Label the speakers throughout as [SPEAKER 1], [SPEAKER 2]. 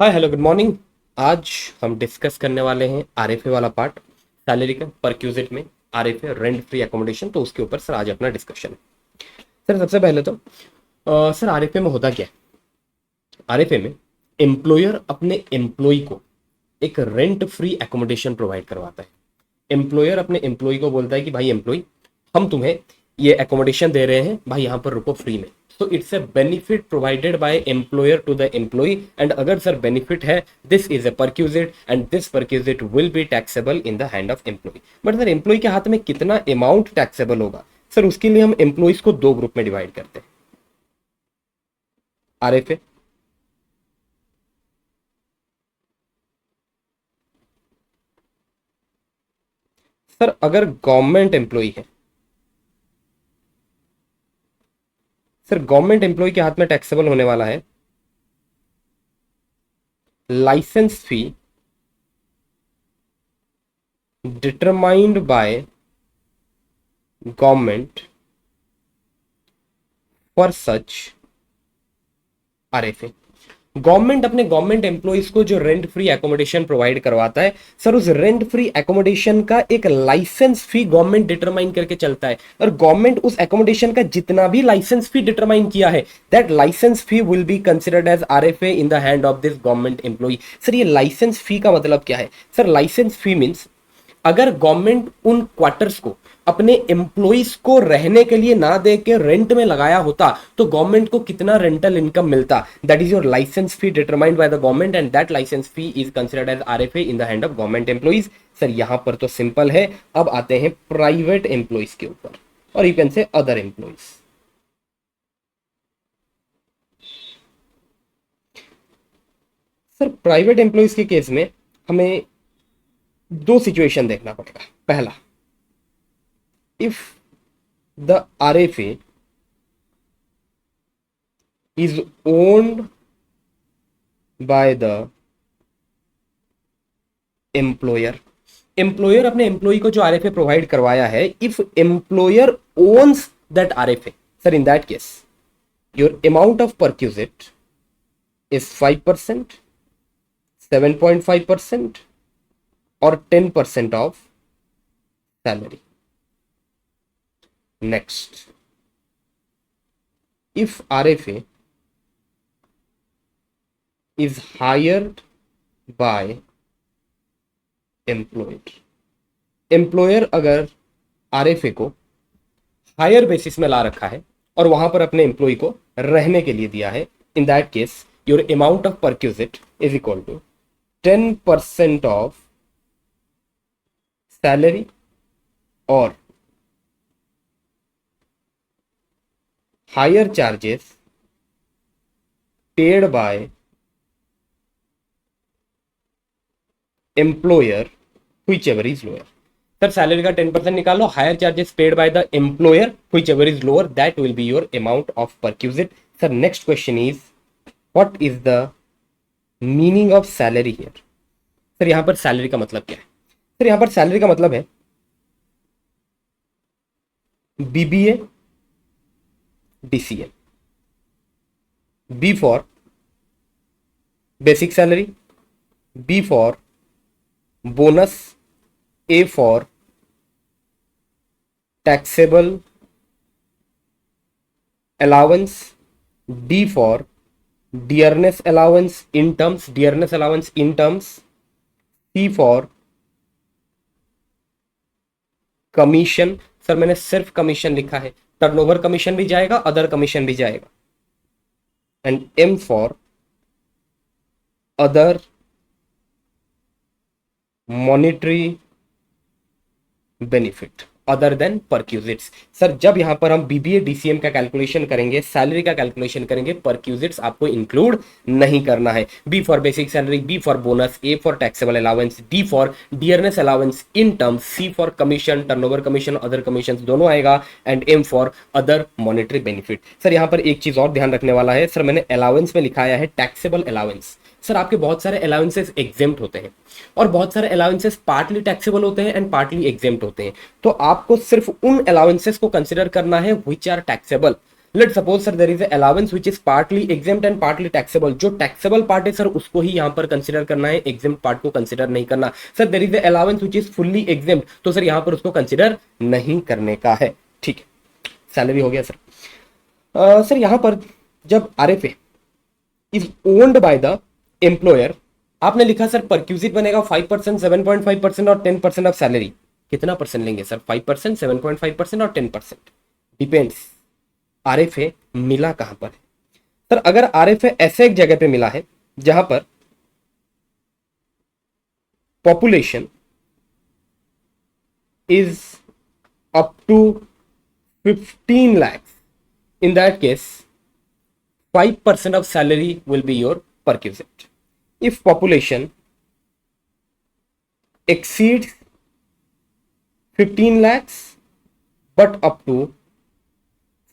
[SPEAKER 1] Hi hello good morning. आज हम discuss करने वाले हैं आरएफए वाला पार्ट, सैलरी का परक्यूजिट में आरएफए रेंट फ्री एकोमोडेशन। तो उसके ऊपर सर आज अपना डिस्कशन है। सर सबसे पहले तो सर आरएफए में होता क्या है? आरएफए में एम्प्लॉयर अपने एम्प्लॉय को एक रेंट फ्री एकोमोडेशन प्रोवाइड करवाता है। एम्प्लॉयर अपने एम्प्लॉय को बोलता है कि भाई एम्प्लॉय, हम तुम्हें ये एकोमोडेशन दे रहे हैं, भाई यहाँ पर रुको फ्री में। तो it's a benefit provided by employer to the employee. And अगर सर बेनिफिट है, this is a perquisite and this perquisite will be taxable in the hand of employee. But sir employee के हाथ में कितना amount taxable होगा? Sir उसके लिए हम एम्प्लॉयज को दो ग्रुप में डिवाइड करते हैं। आरएफए, सर अगर गवर्नमेंट एम्प्लॉय है, सर गवर्नमेंट एम्प्लॉय के हाथ में टैक्सेबल होने वाला है licence fee determined by government for such RFA. Government अपने गवर्नमेंट एम्प्लॉइज को जो रेंट फ्री एकोमोडेशन प्रोवाइड करवाता है, सर उस रेंट फ्री एकोमोडेशन का एक लाइसेंस फी गवर्नमेंट डिटरमाइन करके चलता है। और गवर्नमेंट उस एकोमोडेशन का जितना भी लाइसेंस फी डिटरमाइन किया है, that licence fee will be considered as RFA in the hand of this government employee. Sir ये लाइसेंस फी का मतलब क्या है? सर लाइसेंस फी मीन्स अगर गवर्नमेंट उन क्वार्टर्स को अपने एम्प्लॉइज को रहने के लिए ना दे के रेंट में लगाया होता, तो गवर्नमेंट को कितना रेंटल इनकम मिलता? That is your licence fee determined by the government and that licence fee is considered as RFA in the hand of government employees. Sir यहां पर तो सिंपल है। अब आते हैं प्राइवेट एम्प्लॉइज के ऊपर, और you can say other employees. Sir private employees के केस में हमें दो सिचुएशन देखना पड़ेगा। पहला, if the RFA is owned by the employer, employer अपने एम्प्लॉय को जो आरएफए प्रोवाइड करवाया है, if employer owns that RFA, sir in that case your amount of perquisite is 5%, 7.5% और 10% of salary. Next, if RFA is hired by employed, employer अगर RFA को higher basis में ला रखा है और वहां पर अपने एम्प्लॉय को रहने के लिए दिया है, in that case your amount of perquisite is equal to 10% of salary और higher charges paid by employer whichever is lower। Sir salary का 10% निकालो, higher charges paid by the employer whichever is lower, that will be your amount of perquisite। Sir next question is what is the meaning of salary here? Sir यहां पर salary का मतलब क्या है? Sir यहां पर सैलरी का मतलब है BBA DCA. B for basic salary, B for bonus, A for taxable allowance, D for dearness allowance in terms, C for commission. Sir मैंने सिर्फ कमीशन लिखा है, टर्नओवर कमीशन भी जाएगा, अदर कमीशन भी जाएगा। And M for other monetary benefit other than perquisites. Sir जब यहां पर हम बीबीए डीसीएम का कैलकुलेशन करेंगे, सैलरी का कैलकुलेशन करेंगे, परक्यूजिट्स आपको इंक्लूड नहीं करना है। B for basic salary, B for bonus, A for taxable allowance, D for dearness allowance in terms, C for commission, turnover commission, other commission दोनों आएगा, and M for other monetary benefit. Sir यहां पर एक चीज और ध्यान रखने वाला है, सर मैंने अलाउंस में लिखाया है टैक्सेबल अलाउंस। सर आपके बहुत सारे अलाउंसेस एग्जेम्प्ट होते हैं और बहुत सारे अलाउंसेस पार्टली टैक्सेबल होते हैं एंड पार्टली एग्जेम्प्ट होते हैं। तो आपको सिर्फ उन अलाउंसेस को कंसिडर करना है which are taxable. Let suppose sir there is allowance which is partly exempt and partly taxable. जो टैक्सेबल पार्ट है सर उसको ही यहां पर कंसिडर करना है, एग्जेम्प्ट पार्ट को कंसिडर नहीं करना। Sir there is allowance which is fully exempt, तो सर यहां पर उसको कंसिडर नहीं करने का है। ठीक है, सैलरी हो गया सर। सर यहां पर जब RFA is owned by the employer, आपने लिखा सर परक्यूजिट बनेगा 5%, 7.5% और 10% ऑफ सैलरी। कितना परसेंट लेंगे सर? 5%, 7.5% और 10%, डिपेंड्स आरएफए मिला कहां पर है। सर अगर आरएफए ऐसे एक जगह पे मिला है जहां पर population is up to 15 lakhs, in that case 5% of salary will be your perquisite. If population exceeds 15 lakhs but up to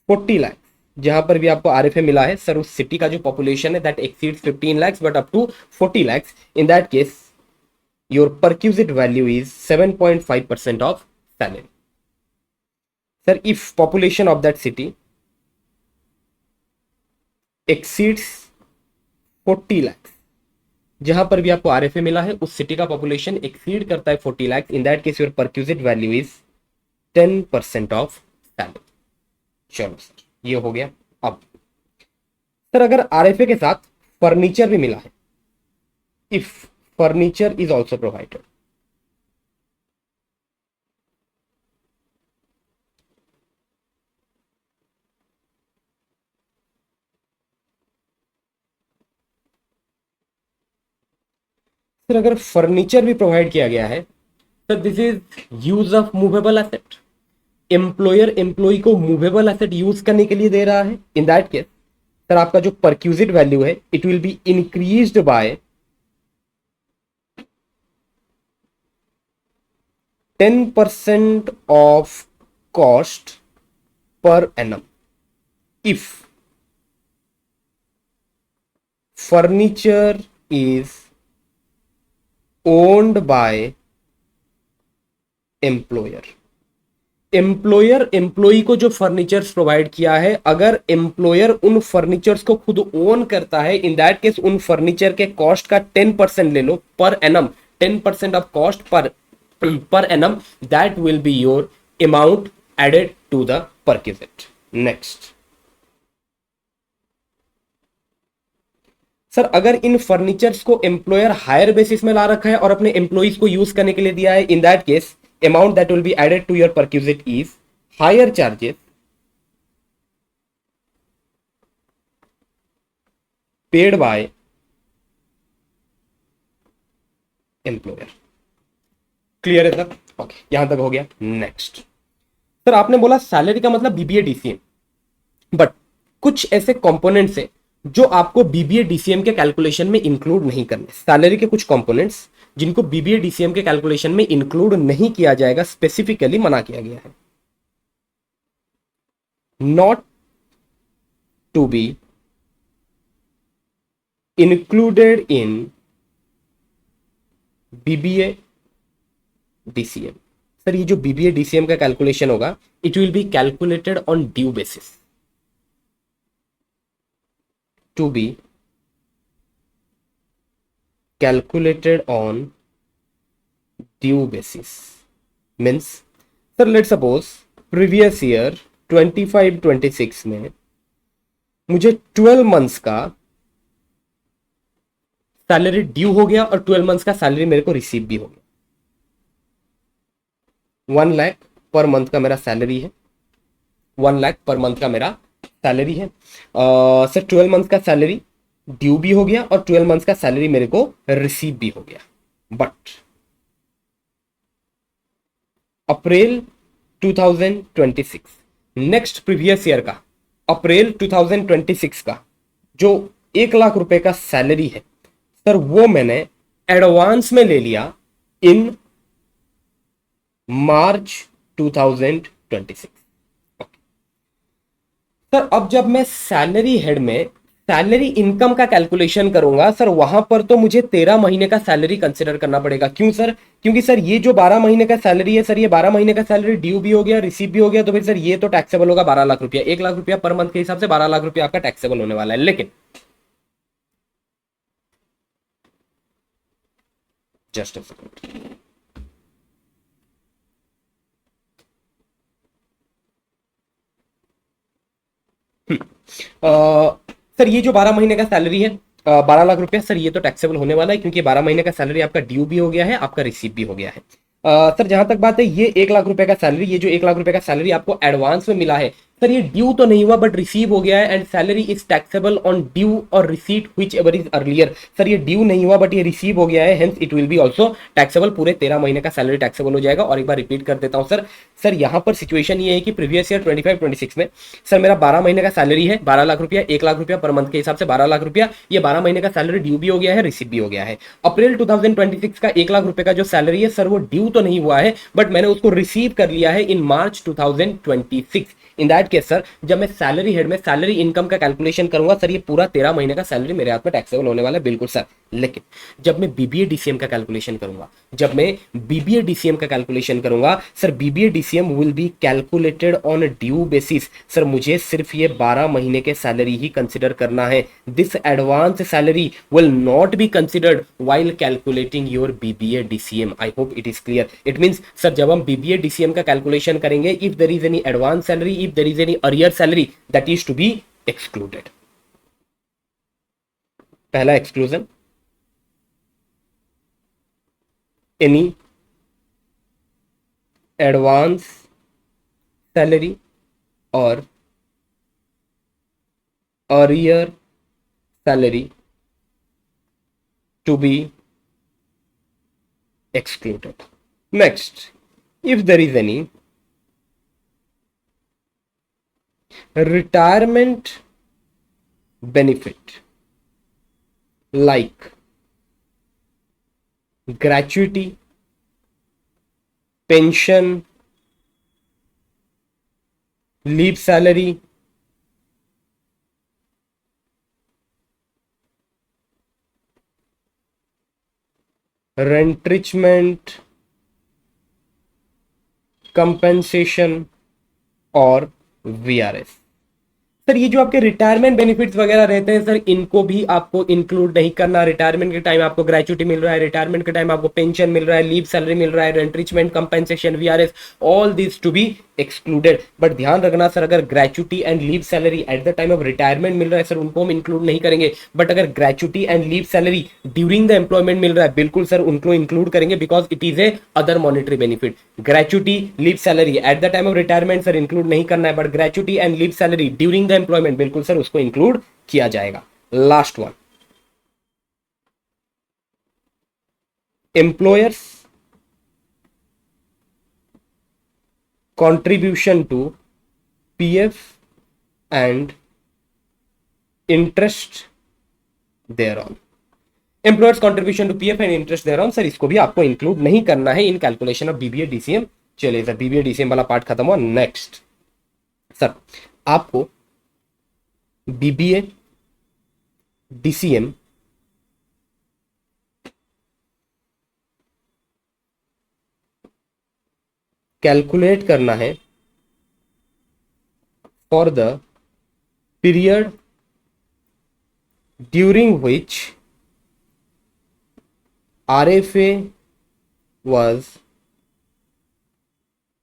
[SPEAKER 1] 40 lakhs, जहां पर भी आपको आरएफए मिला है सर उस सिटी का जो पॉपुलेशन है that exceeds 15 lakhs but up to 40 lakhs, in that case your perquisite value is 7.5% of salary. Sir if population of that city exceeds 40 lakhs, जहां पर भी आपको आरएफए मिला है उस सिटी का पॉपुलेशन एक्सीड करता है 40 lakhs, in that case your perquisite value is 10% of salary. चलो सर ये हो गया। अब सर अगर आरएफए के साथ फर्नीचर भी मिला है, if furniture is also provided, sir अगर फर्नीचर भी प्रोवाइड किया गया है sir this is use of movable asset. Employer employee को मूवेबल एसेट यूज करने के लिए दे रहा है, इन दैट केस सर आपका जो परक्यूजिट वैल्यू है it will be increased by 10% of cost per annum if furniture is owned by employer। Employer employee को जो फर्नीचर्स प्रोवाइड किया है, अगर एम्प्लॉयर उन फर्नीचर्स को खुद ओन करता है, इन दैट केस उन फर्नीचर के कॉस्ट का 10% ले लो per annum, 10% of cost per annum, that will be your amount added to the perquisite. Next sir अगर इन फर्नीचर्स को एम्प्लॉयर हायर बेसिस में ला रखा है और अपने एम्प्लॉइज को यूज करने के लिए दिया है, in that case amount that will be added to your perquisite is higher charges paid by employer। Clear है सर? ओके, यहां तक हो गया। नेक्स्ट सर आपने बोला सैलरी का मतलब बीबीए डीसीएम, बट कुछ ऐसे कंपोनेंट्स है जो आपको बीबीए डीसीएम के कैलकुलेशन में इंक्लूड नहीं करने। सैलरी के कुछ कंपोनेंट्स जिनको बीबीए डीसीएम के कैलकुलेशन में इंक्लूड नहीं किया जाएगा, स्पेसिफिकली मना किया गया है। Not to be included in BBA DCM. Sir ये जो बीबीए डीसीएम का कैलकुलेशन होगा it will be calculated on due basis, to be calculated on due basis means sir let's suppose previous year 25-26 में मुझे 12 मंथ्स का salary due हो गया और 12 मंथ्स का सैलरी मेरे को रिसीव भी हो गया। 1 लाख पर मंथ का मेरा सैलरी है, 1 लाख पर मंथ का मेरा सैलरी है। सर 12 मंथ का सैलरी ड्यू भी हो गया और 12 मंथ्स का सैलरी मेरे को रिसीव भी हो गया, but April 2026 next previous year का अप्रैल 2026 का जो 1 लाख रुपए का सैलरी है सर वो मैंने एडवांस में ले लिया इन मार्च 2026। सर अब जब मैं सैलरी हेड में सैलरी इनकम का कैलकुलेशन करूंगा सर, वहां पर तो मुझे 13 महीने का सैलरी कंसिडर करना पड़ेगा। क्यों सर? क्योंकि सर ये जो 12 महीने का सैलरी है सर, ये 12 महीने का सैलरी ड्यू भी हो गया, रिसीव भी हो गया, तो फिर सर ये तो टैक्सेबल होगा 12 लाख रुपया। 1 लाख रुपया पर मंथ के हिसाब से 12 लाख रुपया आपका टैक्सेबल होने वाला है। लेकिन जस्ट सर ये जो 12 महीने का सैलरी है 12 लाख रुपया सर, ये तो टैक्सेबल होने वाला है क्योंकि 12 महीने का सैलरी आपका ड्यू भी हो गया है, आपका रिसीव भी हो गया है। सर जहां तक बात है ये 1 लाख रुपए का सैलरी, ये जो 1 लाख रुपए का सैलरी आपको एडवांस में मिला है सर, ये ड्यू तो नहीं हुआ बट रिसीव हो गया है, and salary is taxable on due और receipt whichever is earlier. Sir ये ड्यू नहीं हुआ बट ये रिसीव हो गया है, hence it will be also taxable. पूरे 13 महीने का सैलरी टैक्सेबल हो जाएगा। और एक बार रिपीट कर देता हूं सर, सर यहां पर सिचुएशन ये है कि प्रीवियस ईयर 25-26 में सर मेरा 12 महीने का सैलरी है 12 लाख रुपया, 1 लाख रुपया पर मंथ के हिसाब से 12 लाख रुपया, ये 12 महीने का सैलरी ड्यू भी हो गया है, रिसीव भी हो गया है। अप्रैल 2026 का 1 लाख रुपए का जो सैलरी है सर, वो ड्यू तो नहीं हुआ है बट मैंने उसको रिसीव कर लिया है इन मार्च 2026। इन दैट केस सर, जब मैं सैलरी हेड में सैलरी इनकम का कैलकुलेशन करूंगा सर, ये पूरा 13 महीने का सैलरी मेरे हाथ में टैक्सेबल होने वाला है, बिल्कुल सर। लेकिन जब मैं बीबीए डीसीएम का कैलकुलेशन करूंगा, जब मैं बीबीए डीसीएम का कैलकुलेशन करूंगा sir, BBA DCM will be calculated on due basis. Sir मुझे सिर्फ ये 12 महीने के सैलरी ही कंसिडर करना है। This advance salary will not be considered while calculating your BBA DCM. I hope it is clear. It means sir जब हम BBA DCM का कैलकुलेशन करेंगे, if there is any advance salary, if there is any earlier salary, that is to be excluded. पहला exclusion, any advance salary और earlier salary to be excluded. Next, if there is any retirement benefit like gratuity, pension, leave salary, retrenchment, compensation और VRS. Sir ये जो आपके retirement benefits वगैरह रहते हैं sir, इनको भी आपको इंक्लूड नहीं करना। रिटायरमेंट के टाइम आपको ग्रेच्युटी मिल रहा है, रिटायरमेंट के टाइम आपको पेंशन मिल रहा है, लीव सैलरी मिल रहा है, retrenchment, compensation, VRS, all this to be excluded. But ध्यान रखना सर, अगर gratuity and leave salary at the time of retirement मिल रहा है सर, उनको हम इंक्लूड नहीं करेंगे। बट अगर gratuity and leave salary during the employment मिल रहा है, बिल्कुल सर उनको इंक्लूड करेंगे, because it is a other monetary benefit. Gratuity, leave salary at the time of retirement sir include नहीं करना है, but gratuity and leave salary during the employment बिल्कुल सर उसको इंक्लूड किया जाएगा। Last one, employers contribution to PF and interest thereon. Employers contribution to PF and interest thereon sir, इसको भी आपको इंक्लूड नहीं करना है इन कैलकुलेशन ऑफ बीबीए डीसीएम। चलिए सर, बीबीए डीसीएम वाला पार्ट खत्म हुआ। नेक्स्ट सर, आपको बीबीए डीसीएम कैलकुलेट करना है for the period during which RFA was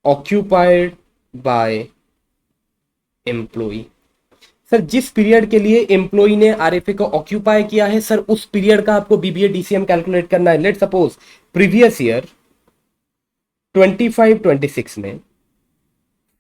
[SPEAKER 1] occupied by employee। Sir जिस पीरियड के लिए एम्प्लॉई ने आरएफए को ऑक्यूपाई किया है सर, उस पीरियड का आपको बीबीए डीसीएम कैलकुलेट करना है। लेट सपोज प्रीवियस ईयर 25-26 में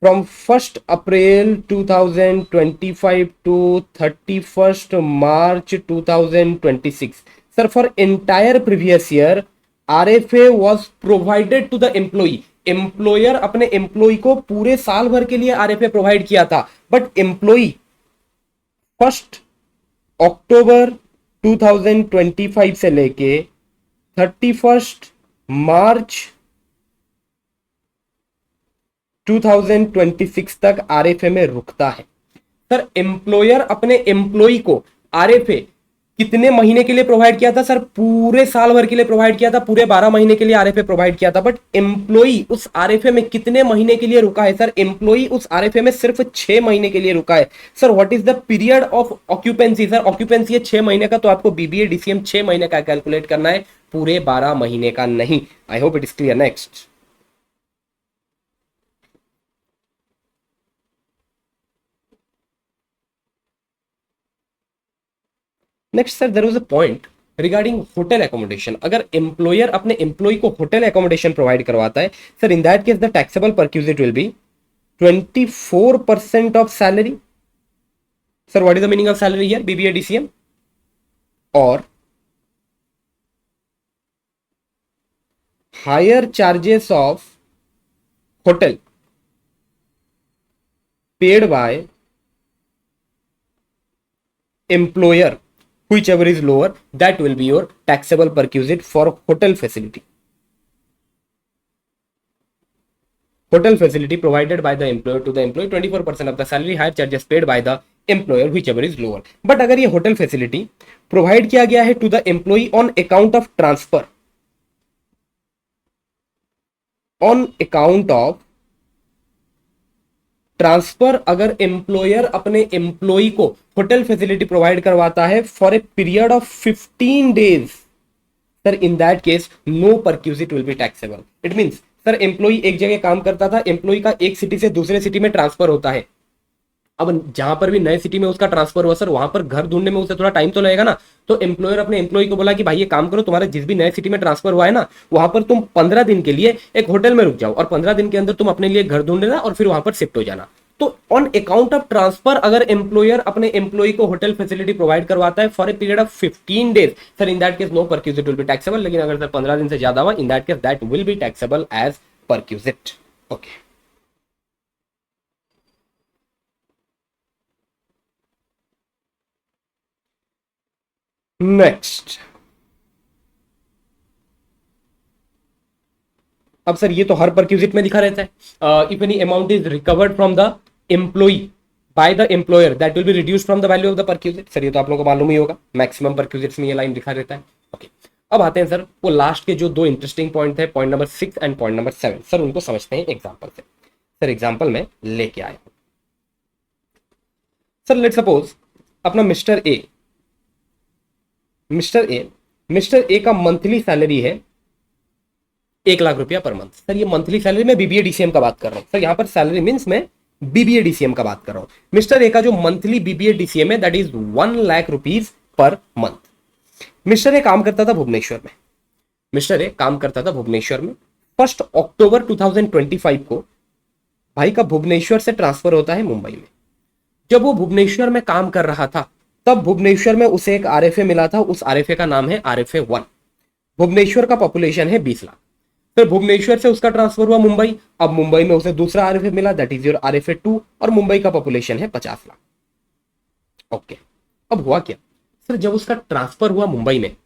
[SPEAKER 1] from 1 April 2025 to 31 March 2026 sir, for entire previous year RFA was provided to the employee. Employer अपने एम्प्लॉई को पूरे साल भर के लिए आरएफए प्रोवाइड किया था, बट एम्प्लॉई 1 अक्टूबर 2025 से लेके 31 मार्च 2026 तक आरएफए में रुकता है। सर एम्प्लॉयर अपने एम्प्लॉई को आरएफए कितने महीने के लिए प्रोवाइड किया था सर? पूरे साल भर के लिए प्रोवाइड किया था, पूरे 12 महीने के लिए आरएफए प्रोवाइड किया था। बट एम्प्लॉई उस आरएफए में कितने महीने के लिए रुका है सर? एम्प्लॉई उस आरएफए में सिर्फ 6 महीने के लिए रुका है। Sir what is the period of occupancy? Sir occupancy है 6 महीने का, तो आपको बीबीए डीसीएम 6 महीने का कैलकुलेट करना है, पूरे 12 महीने का नहीं। I hope it is clear. Next next sir, there was a point regarding hotel accommodation. अगर एम्प्लॉयर अपने एम्प्लॉय को होटल एकोमोडेशन प्रोवाइड करवाता है sir, in that case the taxable perquisite will be 24% of salary. Sir what is the meaning of salary here? BBA DCM और hire charges of hotel paid by employer, whichever is lower, that will be your taxable perquisite for hotel facility. Hotel facility provided by the employer to the employee, 24% of the salary, higher charges paid by the employer, whichever is lower. But अगर ये hotel facility provide किया गया है to the employee on account of transfer, on account of transfer, अगर employer अपने employee को hotel facility provide करवाता है for a period of 15 days, sir in that case no perquisite will be taxable. It means sir employee एक जगह काम करता था, एम्प्लॉय का एक सिटी से दूसरे सिटी में ट्रांसफर होता है। अब जहां पर भी नए सिटी में उसका ट्रांसफर हुआ सर, वहां पर घर ढूंढने में उसे थोड़ा टाइम तो लगेगा ना। तो एम्प्लॉयर अपने एम्प्लॉय को बोला कि भाई ये काम करो, तुम्हारा जिस भी नए सिटी में ट्रांसफर हुआ है ना, वहां पर तुम 15 दिन के लिए एक होटल में रुक जाओ और 15 दिन के अंदर तुम अपने लिए घर ढूंढ लेना और फिर वहां पर शिफ्ट हो जाना। तो ऑन अकाउंट ऑफ ट्रांसफर अगर एम्प्लॉयर अपने एम्प्लॉय को होटल फैसिलिटी प्रोवाइड करवाता है for a period of 15 days, sir in that case no perquisite will be taxable. लेकिन अगर सर 15 दिन से ज्यादा हुआ, in that case that will be taxable as perquisite. Okay, next. अब सर ये तो हर परक्यूजिट में लिखा रहता है, if any amount is recovered from the employ bye the employer that will be reduced from the value of the perquisite. Sir ये तो आप लोगों को मालूम ही होगा, मैक्सिमम परक्यूजिट्स में ये लाइन लिखा रहता है। ओके, अब आते हैं सर वो लास्ट के जो दो इंटरेस्टिंग पॉइंट है, point number 6 and point number 7। Sir उनको समझते हैं एग्जाम्पल से। सर एग्जाम्पल में लेके आए हूं सर, लेट सपोज अपना मिस्टर ए का मंथली सैलरी है 1,00,000 रुपया पर मंथ। सर ये मंथली सैलरी में बीबीए डीसीएम का बात कर रहा हूं सर, यहां पर सैलरी मींस मैं बीबीए डीसीएम का बात कर रहा हूं। मिस्टर ए का जो मंथली बीबीए डीसीएम है that is 1,00,000 rupees per month. Mister A काम करता था भुवनेश्वर में। मिस्टर ए काम करता था भुवनेश्वर में। 1 अक्टूबर 2025 को भाई का भुवनेश्वर से ट्रांसफर होता है मुंबई में। जब वो भुवनेश्वर में काम कर रहा था तब भुवनेश्वर में उसे एक आरएफए मिला था, उस आरएफए का नाम है आरएफए 1। भुवनेश्वर का पॉपुलेशन है 20 लाख। फिर भुवनेश्वर से उसका ट्रांसफर हुआ मुंबई, अब मुंबई में उसे दूसरा आरएफए मिला दैट इज योर आरएफए 2 और मुंबई का पॉपुलेशन है 50 लाख। ओके, अब हुआ क्या सर, जब उसका ट्रांसफर हुआ मुंबई में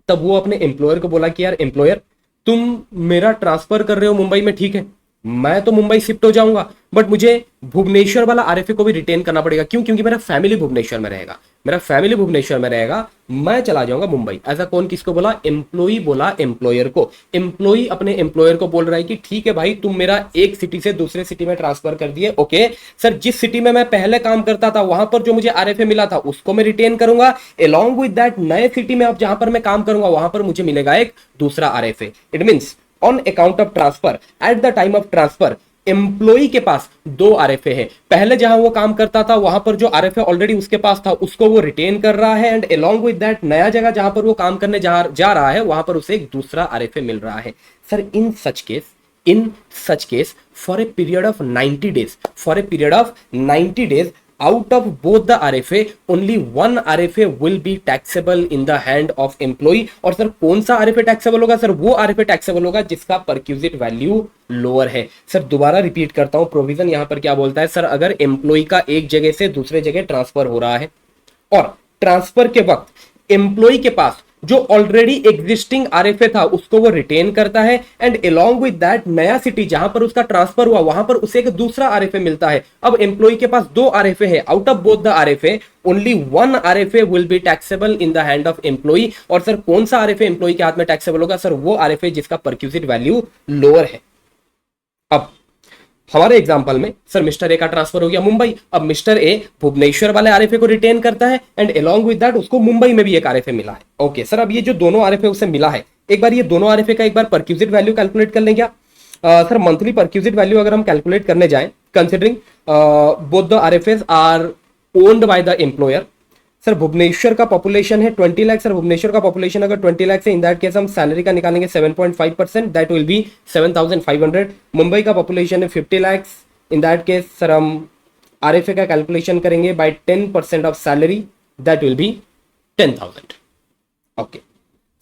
[SPEAKER 1] तब वो अपने एम्प्लॉयर को बोला कि यार एम्प्लॉयर तुम मेरा ट्रांसफर कर रहे हो मुंबई में, ठीक है मैं तो मुंबई शिफ्ट हो जाऊंगा बट मुझे भुवनेश्वर वाला आरएफए को भी रिटेन करना पड़ेगा। क्यों? क्योंकि मेरा फैमिली भुवनेश्वर में रहेगा, मेरा फैमिली भुवनेश्वर में रहेगा, मैं चला जाऊंगा मुंबई। ऐसा कौन किसको बोला? एम्प्लॉई बोला एम्प्लॉयर को। एम्प्लॉई अपने एम्प्लॉयर को बोल रहा है कि ठीक है भाई तुम मेरा एक सिटी से दूसरे सिटी में ट्रांसफर कर दिए, ओके सर जिस सिटी में मैं पहले काम करता था वहां पर जो मुझे आरएफए मिला था उसको मैं रिटेन करूंगा, अलोंग विद दैट नए सिटी में अब जहां पर मैं काम करूंगा वहां पर मुझे मिलेगा एक दूसरा RFA. It means on account of transfer eight the time of transfer employee के पास 2 आरएफए है। पहले जहां वो काम करता था वहां पर जो आरएफए ऑलरेडी उसके पास था उसको वो रिटेन कर रहा है एंड अलोंग विद दैट नया जगह जहां पर वो काम करने जा रहा है वहां पर उसे एक दूसरा आरएफए मिल रहा है। Sir in such case for a period of 90 days out of both the RFA only one RFA will be taxable in the hand of employee। और सर कौन सा RFA टैक्सेबल होगा? सर वो RFA टैक्सेबल होगा जिसका perquisite value lower है। Sir दोबारा repeat करता हूं, प्रोविजन यहां पर क्या बोलता है सर, अगर एम्प्लॉय का एक जगह से दूसरे जगह ट्रांसफर हो रहा है और ट्रांसफर के वक्त एम्प्लॉय के पास जो ऑलरेडी एग्जिस्टिंग आरएफए था उसको वो रिटेन करता है, एंड अलोंग विद दैट नया सिटी जहां पर उसका ट्रांसफर हुआ वहां पर उसे एक दूसरा आरएफए मिलता है। अब एम्प्लॉय के पास दो आरएफए है, out of both the RFA only one RFA will be taxable in the hand of employee. और सर कौन सा आरएफए एम्प्लॉय के हाथ में टैक्सेबल होगा? सर वो आरएफए जिसका परक्यूजिट वैल्यू लोअर है। अब हमारे एग्जांपल में सर मिस्टर ए का ट्रांसफर हो गया मुंबई, अब मिस्टर ए भुवनेश्वर वाले आरएफए को रिटेन करता है, एंड अलोंग विद दैट उसको मुंबई में भी एक आरएफए मिला है। ओके सर, अब ये जो दोनों आरएफए उसे मिला है, एक बार ये दोनों आरएफए का एक बार परक्यूजिट वैल्यू कैलकुलेट कर लें क्या? सर मंथली परक्यूजिट वैल्यू अगर हम कैलकुलेट करने जाएं, considering both the RFAs are owned by the employer. Sir Bhubaneswar का पॉपुलेशन है 20 लाख, सर भुवनेश्वर का पॉपुलेशन अगर 20 लाख से इन दैट केस हम सैलरी का निकालेंगे 7.5%, दैट विल बी 7,500। मुंबई का पॉपुलेशन है 50 lakh, in that case sir हम आरएफए का कैलकुलेशन करेंगे by 10% of salary, that will be 10,000। Okay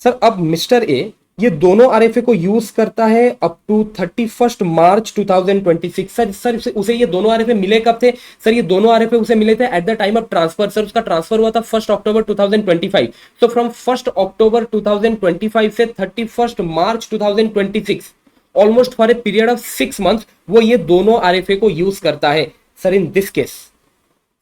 [SPEAKER 1] sir, अब मिस्टर ए ये दोनों आरएफए को यूज करता है अप टू 31 मार्च 2026। सर उसे ये दोनों आरएफए मिले कब थे? सर ये दोनों आरएफए उसे मिले थे eight the time of transfer. Sir उसका ट्रांसफर हुआ था 1 अक्टूबर 2025। सो फ्रॉम 1 अक्टूबर 2025 से 31 March 2026 almost for a period of 6 months वो ये दोनों आरएफए को यूज करता है। Sir in this case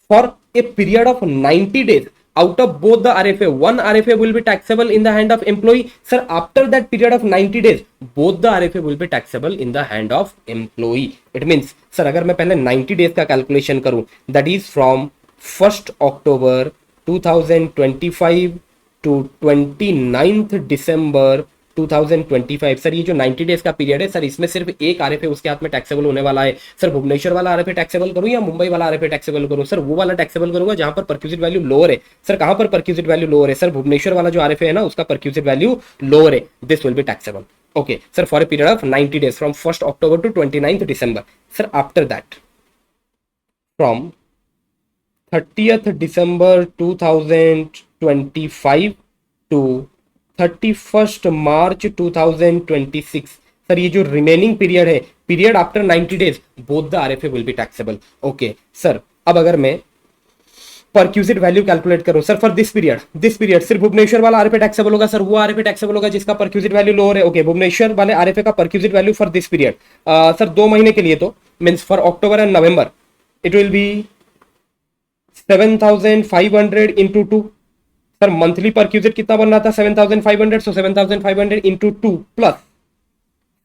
[SPEAKER 1] for a period of 90 days out of both the RFA, one RFA will be taxable in the hand of employee. Sir after that period of 90 days both the RFA will be taxable in the hand of employee. It means sir अगर मैं पहले 90 days का calculation करूं, that is from 1st October 2025 to 29th December 2025। Sir ये जो 90 days का period है sir इसमें सिर्फ एक आरएफए उसके हाथ में टैक्सेबल होने वाला है। सर भुवनेश्वर वाला आरएफए टैक्सेबल करूं या मुंबई वाला आरएफए टैक्सेबल करूं? सर वो वाला टैक्सेबल करूंगा जहां पर परक्यूजिट वैल्यू लोअर है। सर कहां पर परक्यूजिट वैल्यू लोअर है? सर भुवनेश्वर वाला जो आरएफए है ना उसका परक्यूजिट वैल्यू लोअर है, this will be taxable. Okay sir, for a period of 90 days from 1st October to 29th December। Sir after that from 30th December 2025 to 31st March 2026। Sir ये जो remaining period है, period after 90 days, both the RFA will be taxable. Okay sir, अब अगर मैं perquisite value calculate करूं sir for this period सिर्फ भुवनेश्वर वाला RFA taxable होगा। सर वो आरएफए टैक्सेबल होगा जिसका परक्यूजिट वैल्यू लोअर है। ओके भुवनेश्वर वाले आरएफए का perquisite value for this period sir 2 महीने के लिए, तो means for October and November it will B 7,500 into 2। Sir monthly perquisite कितना बन रहा था? 7,500। सो 7,500 इंटू 2 प्लस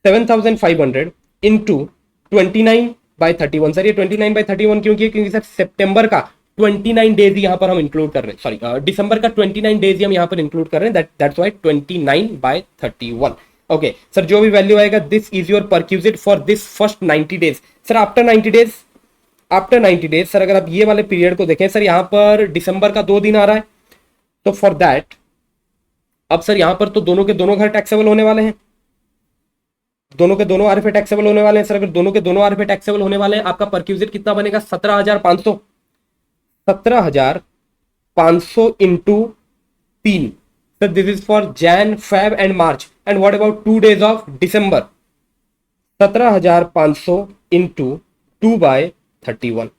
[SPEAKER 1] 7,500 इंटू 29/31। सर ये 29/31 क्यों किया? क्योंकि सर सितंबर का 29 डेज यहां पर हम इंक्लूड कर रहे हैं, सॉरी दिसंबर का 29 डेज हम यहां पर इंक्लूड कर रहे हैं, दैट्स व्हाई 29/31। ओके सर, जो भी वैल्यू आएगा this is your perquisite for this first 90 days. Sir after 90 days sir अगर आप ये वाले पीरियड को देखें, सर यहां पर दिसंबर का 2 दिन आ रहा है, तो फॉर दैट अब सर यहां पर तो दोनों के दोनों घर टैक्सेबल होने वाले हैं, दोनों के दोनों आरएफए टैक्सेबल होने वाले हैं। सर अगर दोनों के दोनों आरएफए टैक्सेबल होने वाले हैं, आपका परक्यूजिट कितना बनेगा? 17,500। 17,500 into 3। Sir this is for Jain, Feb and March, and what about 2 days of December? 17,500 into 2/31।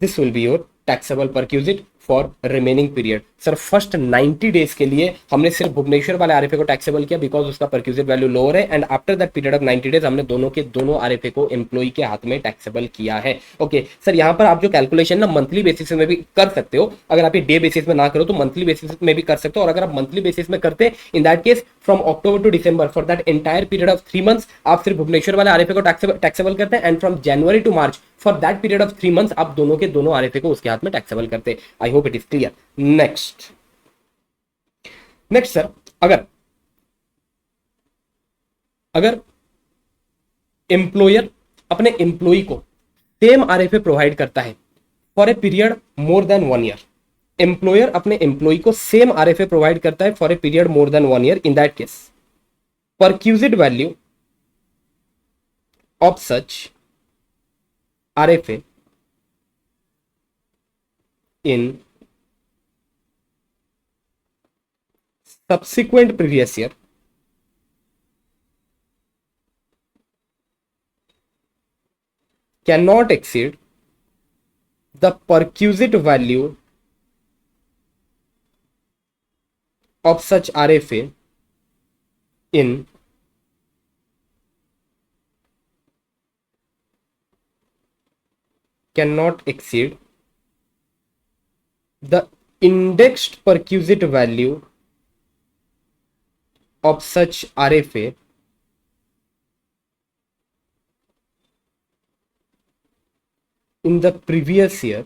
[SPEAKER 1] This will be your taxable perquisite for remaining period. Sir first 90 days के लिए हमने सिर्फ भुवनेश्वर वाले आरएफए को टैक्सेबल किया बिकॉज उसका परक्यूजिट वैल्यू लोअर है, and after that period of 90 days हमने दोनों के दोनों आरएफए को एम्प्लॉय के हाथ में टैक्सेबल किया है। ओके सर, यहां पर आप जो कैलकुलेशन ना मंथली बेसिस में भी कर सकते हो, अगर आप ये डे बेसिस में ना करो तो मंथली बेसिस में भी कर सकते हो, और अगर आप मंथली बेसिस में करते in that case from October to December for that entire period of 3 months आप सिर्फ भुवनेश्वर वाले आरएफए को टैक्सेबल करते हैं, and from January to March for that period of 3 months आप दोनों के दोनों आरएफए को उसके हाथ में टैक्सेबल करते हैं। आई hope it is clear. Next sir, अगर एम्प्लॉयर अपने एम्प्लॉय को सेम आरएफए प्रोवाइड करता है for a period more than 1 year, employer अपने एम्प्लॉय को सेम आरएफए प्रोवाइड करता है for a period more than 1 year, in that case perquisite value of such RFA in subsequent previous year cannot exceed the perquisite value of such RFA in cannot exceed the indexed perquisite value of such RFA in the previous year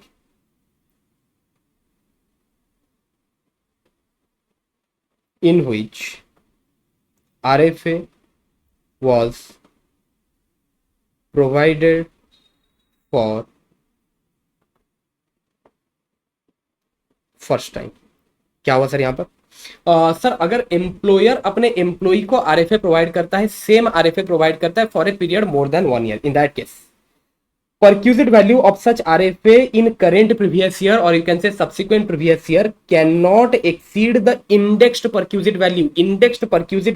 [SPEAKER 1] in which RFA was provided for first time. क्या हुआ sir यहाँ पर? Sir अगर employer अपने employee को RFA provide करता है, same RFA provide करता है for a period more than 1 year, in that case perquisite value of such RFA in current previous year or you can say subsequent previous year cannot exceed the indexed perquisite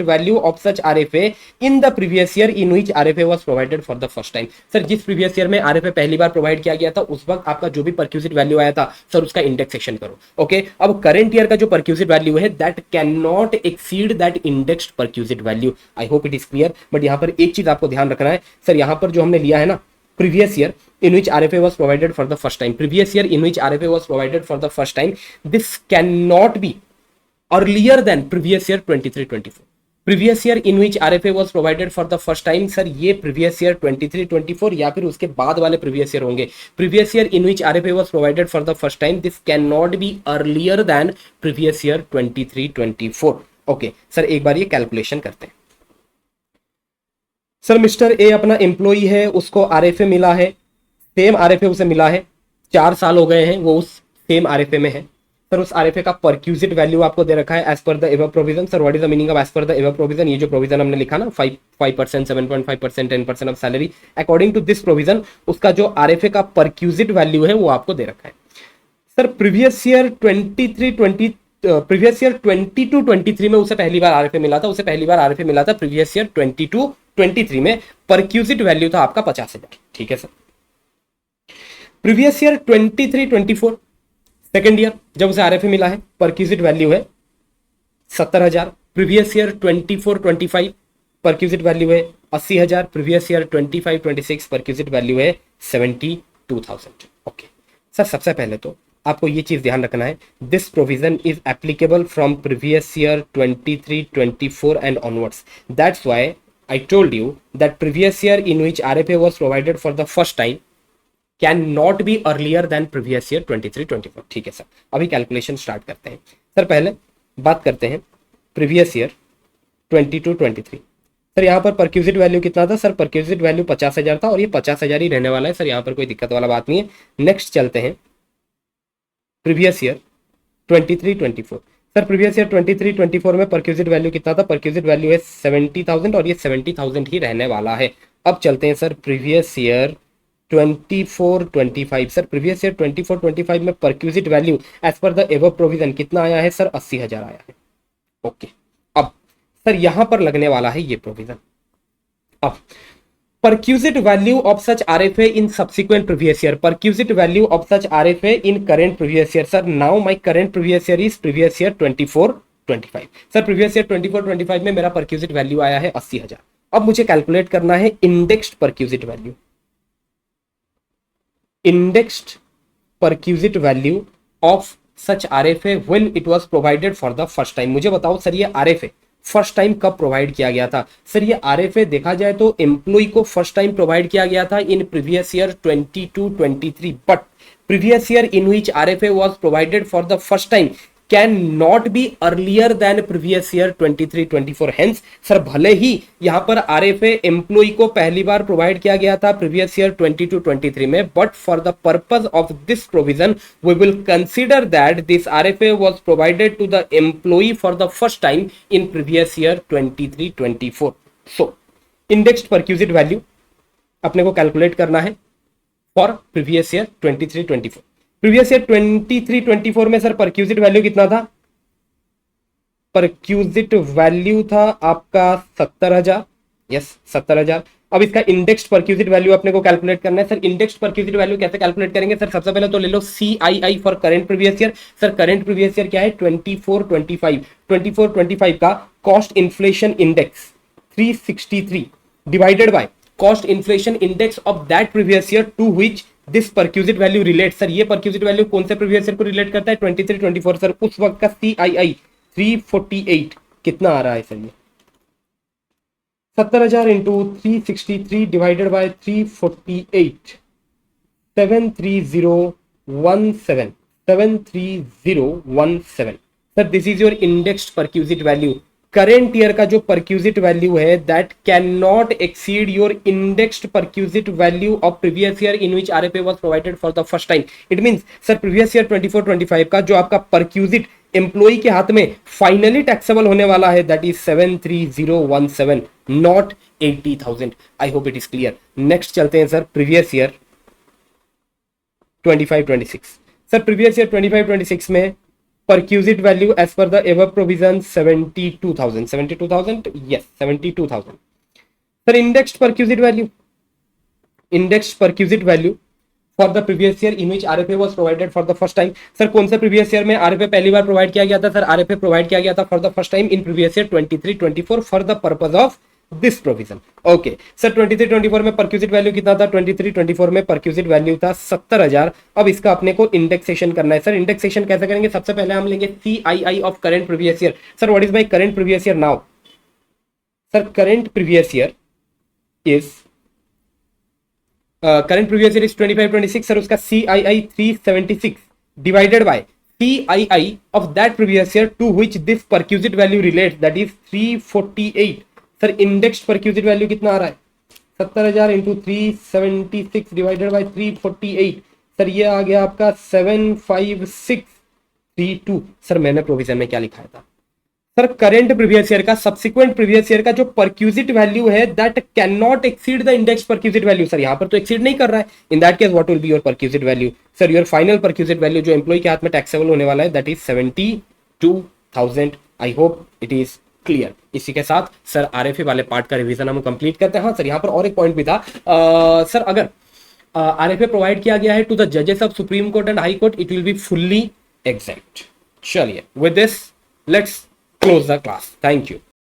[SPEAKER 1] value of such RFA in the previous year in which RFA was provided for the first time। Sir जिस previous year में RFA पहली बार provide किया गया था उस वक्त आपका जो भी perquisite value आया था सर उसका इंडेक्सेशन करो। ओके, अब करंट ईयर का जो perquisite value है that cannot exceed that indexed perquisite value। I hope it is clear। But यहाँ पर एक चीज आपको ध्यान रखना है सर, यहाँ पर जो हमने लिया है ना previous year in which RFA was provided for the first time, previous year in which RFA was provided for the first time, this cannot be earlier than previous year 23-24। previous year in which RFA was provided for the first time sir ये previous year 23-24 या फिर उसके बाद वाले previous year होंगे। previous year in which RFA was provided for the first time this cannot be earlier than previous year 23-24। Okay sir एक बार ये calculation करते हैं। सर मिस्टर ए अपना एम्प्लॉई है, उसको आरएफए मिला है, सेम आरएफए उसे मिला है, 4 साल हो गए हैं वो उस सेम आरएफए में है। सर उस आरएफए का परक्यूजिट वैल्यू आपको दे रखा है as per the above provision. Sir what is the meaning of as per the above provision? ये जो प्रोविजन हमने लिखा ना 5%, 7.5%, 10% of salary, according to this provision उसका जो आरएफए का परक्यूजिट वैल्यू है वो आपको दे रखा है। सर प्रीवियस ईयर 22-23 में उसे पहली बार आरएफए मिला था, प्रीवियस ईयर 22-23 में परक्यूजिट वैल्यू था आपका 50,000। ठीक है sir. Previous year 23-24 second year जब उसे आरएफए मिला है परक्यूजिट वैल्यू है 70,000। प्रीवियस ईयर 24-25 परक्यूजिट वैल्यू है 80,000। प्रीवियस ईयर 25-26 परक्यूजिट वैल्यू है 72,000। ओके सर, सबसे पहले तो आपको ये चीज ध्यान रखना है, this provision is applicable from previous year 23-24 and onwards. That's why I told you that previous year in which RFA was provided for the first time cannot be earlier than previous year 23-24। ठीक है sir, अभी calculation start करते हैं। Sir पहले बात करते हैं previous year 22-23। Sir यहाँ पर परक्यूजिट वैल्यू कितना था? सर परक्यूजिट वैल्यू 50,000 था और ये 50,000 ही रहने वाला है सर, यहाँ पर कोई दिक्कत वाला बात नहीं है। नेक्स्ट चलते हैं previous year 23-24। Sir previous year 23-24 में परक्यूजिट वैल्यू कितना था? परक्यूजिट वैल्यू है 70,000 और ये 70,000 ही रहने वाला है। अब चलते हैं sir previous year 24-25। Sir previous year 24-25 में perquisite value as per the above provision कितना आया है? सर 80,000 आया है। ओके, अब सर यहां पर लगने वाला है ये प्रोविजन। अब perquisite value of such RFA in subsequent previous year, perquisite value of such RFA in current previous year। sir now my current previous year is previous year 24-25। sir previous year 24-25 में मेरा perquisite value आया है 80,000। अब मुझे calculate करना है indexed perquisite value, indexed perquisite value of such RFA when it was provided for the first time। मुझे बताओ सर ये RFA फर्स्ट टाइम कब प्रोवाइड किया गया था? सर ये आरएफए देखा जाए तो एम्प्लॉय को फर्स्ट टाइम प्रोवाइड किया गया था in previous year 22-23, but previous year in which RFA was provided for the first time can not be earlier than previous year 23-24। Hence sir भले ही यहां पर आरएफए एम्प्लॉय को पहली बार प्रोवाइड किया गया था प्रीवियस ईयर 22-23 में, but for the purpose of this provision we will consider that this RFA was provided to the employee for the first time in previous year 23-24। So indexed perquisite value अपने को calculate करना है for previous year 23-24। Previous year 23-24 में sir perquisite value कितना था? Perquisite value था आपका 70,000। Yes 70,000। अब इसका इंडेक्स्ड परक्यूजिट वैल्यू अपने को कैलकुलेट करना है। सर इंडेक्स्ड परक्यूजिट वैल्यू कैसे कैलकुलेट करेंगे? सर सबसे पहले तो ले लो CII for current previous year. Sir current previous year क्या है? 2425 का cost inflation index 363 divided by cost inflation index of that previous year to which this perquisite value relate. Sir ये परक्यूजिट वैल्यू कौन से प्रीवियस ईयर को relate करता है? 23-24। Sir उस वक्त का CII 348 कितना आ रहा है? सर ये 70,000 into 363 divided bye 348 73017 73017। Sir this is your indexed perquisite value. Current year का जो परक्यूजिट वैल्यू है that can not exceed your indexed perquisite value of previous year in which RFA was provided for the first time. It means sir previous year 24-25 का जो आपका perquisite employee के हाथ में finally taxable होने वाला है that is 73017 not 80,000। I hope it is clear. Next चलते हैं sir previous year 25-26। Sir previous year 25-26 में perquisite value as per the above provision 72,000 yes 72,000। Sir indexed perquisite value for the previous year in which RFA was provided for the first time. Sir कौन सा previous year में RFA पहली बार provide किया गया था? Sir RFA provide किया गया था for the first time in previous year 23-24 for the purpose of this provision. Okay sir 23-24 में परक्यूजिट वैल्यू कितना था? 23-24 में परक्यूजिट वैल्यू था 70,000। अब इसका अपने को इंडेक्सेशन करना है। सर इंडेक्सेशन कैसे करेंगे? सबसे पहले हम लेंगे CII of current previous year. Sir what is my current previous year now? Sir current previous year is 25-26। Sir उसका CII 376 divided by CII of that previous year to which this perquisite value relates that is 348। Sir indexed perquisite value कितना आ रहा है? 70,000 into 376 divided bye 348। Sir ये आ गया आपका 75632। Sir मैंने provision में क्या लिखा था? सर करेंट प्रीवियस ईयर का सब्सिक्वेंट प्रीवियस ईयर का जो परक्यूजिट वैल्यू है that can not exceed the index perquisite value. Sir यहां पर तो एक्सीड नहीं कर रहा है। In that case what will be your perquisite value? Sir your final perquisite value जो एम्प्लॉय के हाथ में टैक्सेबल होने वाला है that is 72,000। I hope it is clear. इसी के साथ सर RFA वाले पार्ट का रिवीजन हम कंप्लीट करते हैं। हाँ सर यहाँ पर और एक पॉइंट भी था। सर अगर RFA प्रोवाइड किया गया है टू द जजेस of supreme court and high court it will be fully exempt. चलिए with this let's close the class. Thank you.